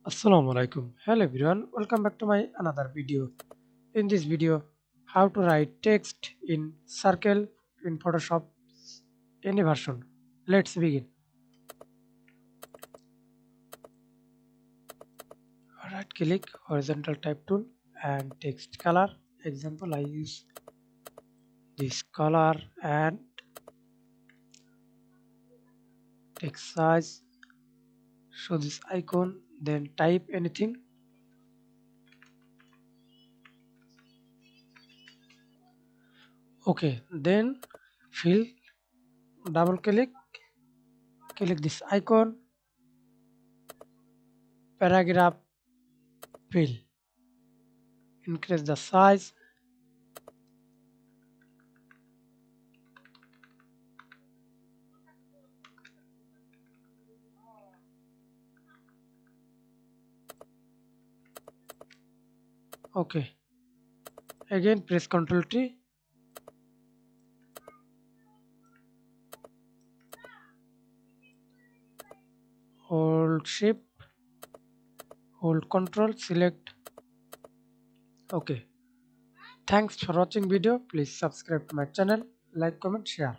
Assalamu alaikum. Hello everyone, welcome back to my another video. In this video, how to write text in circle in Photoshop any version. Let's begin. Right click horizontal type tool and text color. Example I use this color and text size. Show this icon, then type anything. Okay, then fill, double click, click this icon, paragraph fill, increase the size. Okay, again press Ctrl T, hold Shift, hold Ctrl, select. Okay, thanks for watching video. Please subscribe to my channel, like, comment, share.